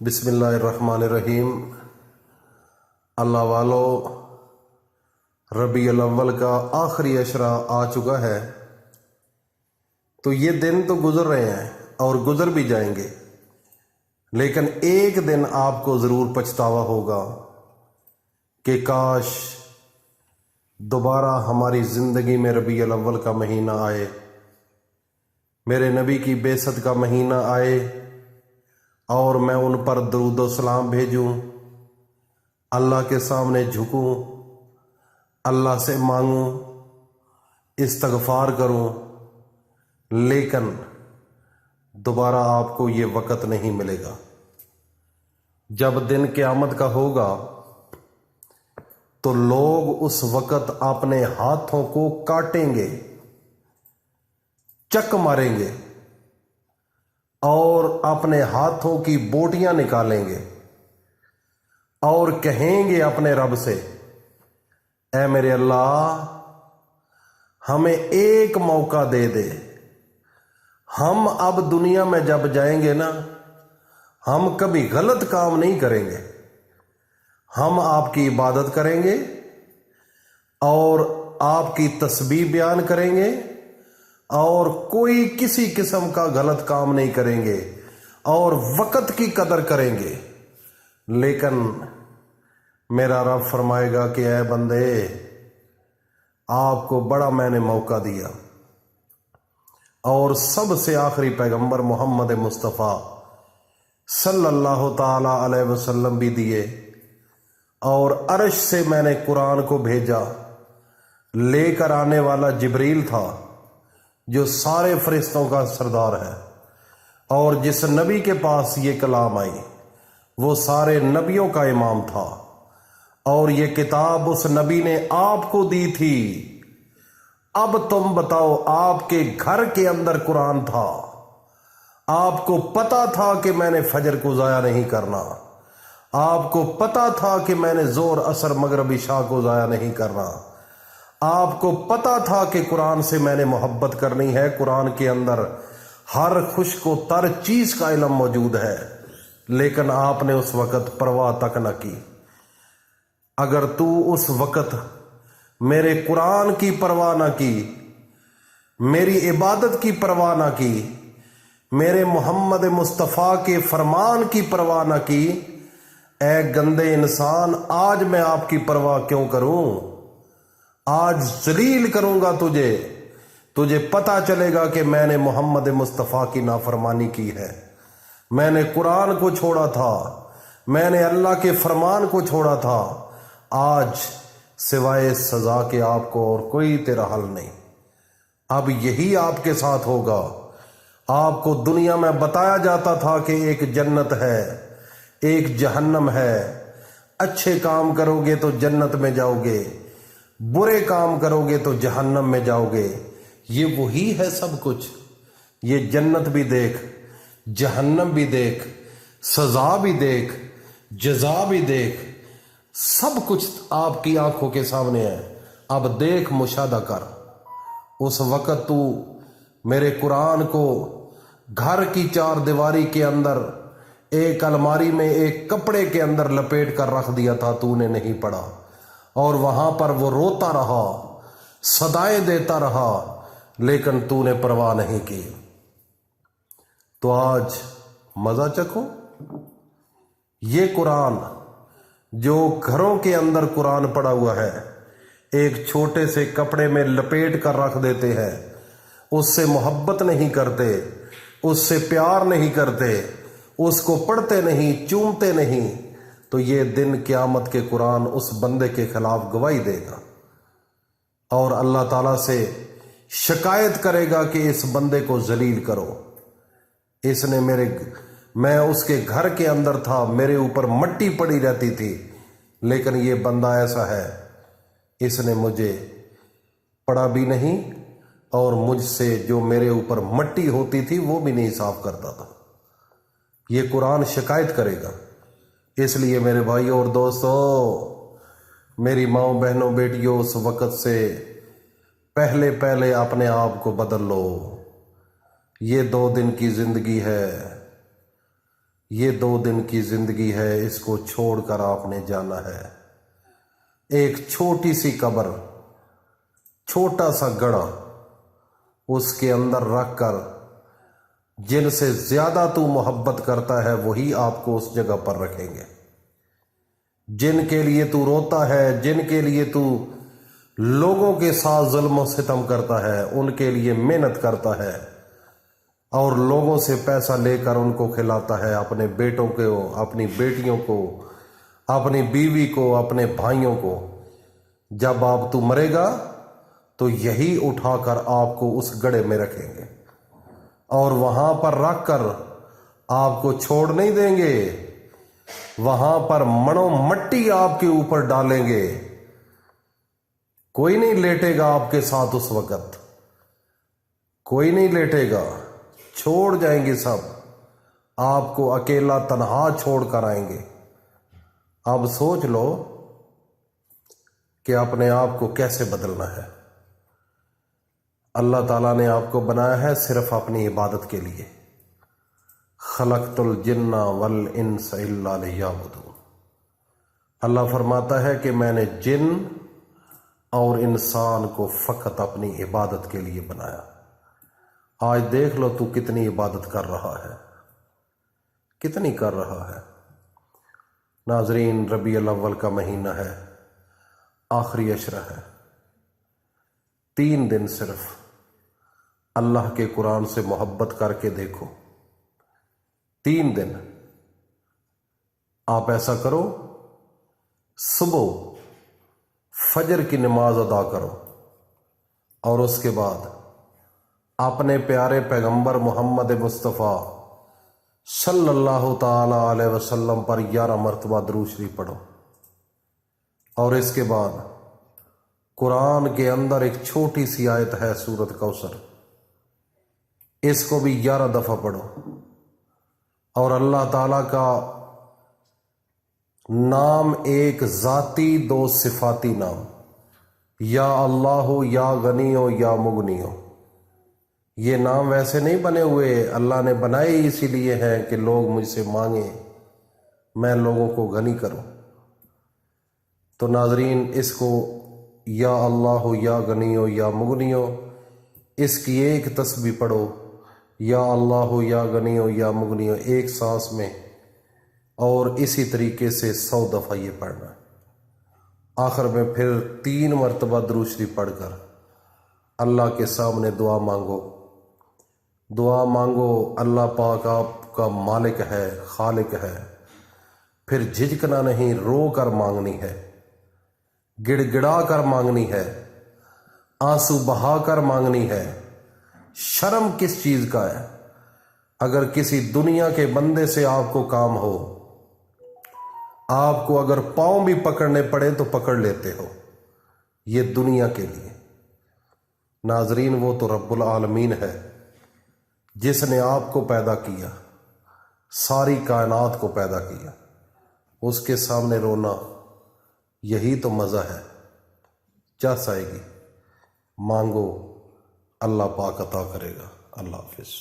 बिस्मिल्लाहिर्रहमानिर्रहीम। अल्लाह वालो, रबी अव्वल का आखिरी अशरा आ चुका है। तो ये दिन तो गुजर रहे हैं और गुजर भी जाएंगे, लेकिन एक दिन आपको ज़रूर पछतावा होगा कि काश दोबारा हमारी ज़िंदगी में रबी अव्वल का महीना आए, मेरे नबी की बेसत का महीना आए और मैं उन पर दरूद व सलाम भेजूं, अल्लाह के सामने झुकूं, अल्लाह से मांगूं, इस्तगफार करूं, लेकिन दोबारा आपको ये वक़्त नहीं मिलेगा। जब दिन क़यामत का होगा तो लोग उस वक़्त अपने हाथों को काटेंगे, चक मारेंगे और अपने हाथों की बोटियां निकालेंगे और कहेंगे अपने रब से, ऐ मेरे अल्लाह, हमें एक मौका दे दे। हम अब दुनिया में जब जाएंगे ना, हम कभी गलत काम नहीं करेंगे, हम आपकी इबादत करेंगे और आपकी तस्बीह बयान करेंगे और कोई किसी किस्म का गलत काम नहीं करेंगे और वक़्त की कदर करेंगे। लेकिन मेरा रब फरमाएगा कि ऐ बंदे, आपको बड़ा मैंने मौका दिया और सबसे आखिरी पैगंबर मोहम्मद मुस्तफ़ा सल्लल्लाहु ताला अलैहि वसल्लम भी दिए और अर्श से मैंने कुरान को भेजा। लेकर आने वाला जिब्रील था जो सारे फरिश्तों का सरदार है, और जिस नबी के पास ये कलाम आई वो सारे नबियों का इमाम था, और ये किताब उस नबी ने आपको दी थी। अब तुम बताओ, आपके घर के अंदर कुरान था, आपको पता था कि मैंने फजर को ज़ाया नहीं करना, आपको पता था कि मैंने जोर असर मगरब इशा को ज़ाया नहीं करना, आपको पता था कि कुरान से मैंने मोहब्बत करनी है, कुरान के अंदर हर खुश्क तर चीज़ का इल्म मौजूद है, लेकिन आपने उस वक़्त परवाह तक न की। अगर तू उस वक़्त मेरे कुरान की परवाह न की, मेरी इबादत की परवाह न की, मेरे मोहम्मद मुस्तफ़ा के फरमान की परवाह न की, ऐ गंदे इंसान, आज मैं आपकी परवाह क्यों करूं? आज जलील करूंगा तुझे, तुझे पता चलेगा कि मैंने मोहम्मद मुस्तफ़ा की नाफरमानी की है, मैंने कुरान को छोड़ा था, मैंने अल्लाह के फरमान को छोड़ा था। आज सिवाय सज़ा के आपको और कोई तेरा हल नहीं। अब यही आपके साथ होगा। आपको दुनिया में बताया जाता था कि एक जन्नत है, एक जहन्नम है, अच्छे काम करोगे तो जन्नत में जाओगे, बुरे काम करोगे तो जहन्नम में जाओगे। ये वही है सब कुछ। ये जन्नत भी देख, जहन्नम भी देख, सजा भी देख, जजा भी देख, सब कुछ आपकी आंखों के सामने है। अब देख, मुशादा कर। उस वक़्त तू मेरे कुरान को घर की चार दीवारी के अंदर एक अलमारी में एक कपड़े के अंदर लपेट कर रख दिया था, तूने नहीं पढ़ा और वहां पर वो रोता रहा, सदाएं देता रहा, लेकिन तूने परवाह नहीं की। तो आज मजा चखो। ये कुरान जो घरों के अंदर कुरान पड़ा हुआ है, एक छोटे से कपड़े में लपेट कर रख देते हैं, उससे मोहब्बत नहीं करते, उससे प्यार नहीं करते, उसको पढ़ते नहीं, चूमते नहीं, तो ये दिन क़यामत के कुरान उस बंदे के खिलाफ गवाही देगा और अल्लाह ताला से शिकायत करेगा कि इस बंदे को जलील करो। इसने मैं उसके घर के अंदर था, मेरे ऊपर मट्टी पड़ी रहती थी, लेकिन ये बंदा ऐसा है, इसने मुझे पढ़ा भी नहीं और मुझसे जो मेरे ऊपर मट्टी होती थी वो भी नहीं साफ करता था। ये कुरान शिकायत करेगा। इसलिए मेरे भाइयों और दोस्तों, मेरी माँओं, बहनों, बेटियों, उस वक़्त से पहले पहले अपने आप को बदल लो। ये 2 दिन की ज़िंदगी है, یہ 2 دن کی زندگی ہے، اس کو چھوڑ کر آپ نے جانا ہے۔ ایک چھوٹی سی قبر، چھوٹا سا گڑھا، اس کے اندر رکھ کر جن سے زیادہ تو محبت کرتا ہے وہی آپ کو اس جگہ پر رکھیں گے۔ جن کے لیے تو روتا ہے، جن کے لیے تو لوگوں کے ساتھ ظلم و ستم کرتا ہے، ان کے لیے محنت کرتا ہے اور لوگوں سے پیسہ لے کر ان کو کھلاتا ہے، اپنے بیٹوں کو، اپنی بیٹیوں کو، اپنی بیوی کو، اپنے بھائیوں کو، جب آپ تو مرے گا تو یہی اٹھا کر آپ کو اس گڑھے میں رکھیں گے اور وہاں پر رکھ کر آپ کو چھوڑ نہیں دیں گے، وہاں پر منو مٹی آپ کے اوپر ڈالیں گے۔ کوئی نہیں لیٹے گا آپ کے ساتھ اس وقت، کوئی نہیں لیٹے گا، چھوڑ جائیں گے سب، آپ کو اکیلا تنہا چھوڑ کر آئیں گے۔ اب سوچ لو کہ اپنے آپ کو کیسے بدلنا ہے۔ اللہ تعالیٰ نے آپ کو بنایا ہے صرف اپنی عبادت کے لیے۔ خلقت الجن والانس الا لیعبدون۔ اللہ فرماتا ہے کہ میں نے جن اور انسان کو فقط اپنی عبادت کے لیے بنایا۔ آج دیکھ لو تو کتنی عبادت کر رہا ہے، کتنی کر رہا ہے۔ ناظرین، ربیع الاول کا مہینہ ہے، آخری عشرہ ہے، 3 دن صرف اللہ کے قرآن سے محبت کر کے دیکھو۔ 3 دن آپ ایسا کرو، صبح فجر کی نماز ادا کرو اور اس کے بعد اپنے پیارے پیغمبر محمد مصطفیٰ صلی اللہ تعالی علیہ وسلم پر 11 مرتبہ درود شریف پڑھو، اور اس کے بعد قرآن کے اندر ایک چھوٹی سی آیت ہے سورۃ کوثر، اس کو بھی 11 دفعہ پڑھو، اور اللہ تعالیٰ کا نام ایک ذاتی 2 صفاتی نام، یا اللہ یا غنیو یا مغنیو۔ یہ نام ویسے نہیں بنے ہوئے، اللہ نے بنائے اسی لیے ہیں کہ لوگ مجھ سے مانگیں، میں لوگوں کو غنی کروں۔ تو ناظرین، اس کو یا اللہ یا غنیو یا مغنیو، اس کی ایک تسبیح پڑھو، یا اللہ یا غنیو یا مغنیو، ایک سانس میں، اور اسی طریقے سے 100 دفعہ یہ پڑھنا۔ آخر میں پھر 3 مرتبہ درود شریف پڑھ کر اللہ کے سامنے دعا مانگو۔ دعا مانگو، اللہ پاک آپ کا مالک ہے، خالق ہے، پھر جھجکنا نہیں، رو کر مانگنی ہے، گڑ گڑا کر مانگنی ہے، آنسو بہا کر مانگنی ہے۔ شرم کس چیز کا ہے؟ اگر کسی دنیا کے بندے سے آپ کو کام ہو، آپ کو اگر پاؤں بھی پکڑنے پڑے تو پکڑ لیتے ہو، یہ دنیا کے لیے۔ ناظرین، وہ تو رب العالمین ہے جس نے آپ کو پیدا کیا، ساری کائنات کو پیدا کیا، اس کے سامنے رونا، یہی تو مزہ ہے۔ چس آئے گی، مانگو، اللہ پاک عطا کرے گا۔ اللہ حافظ۔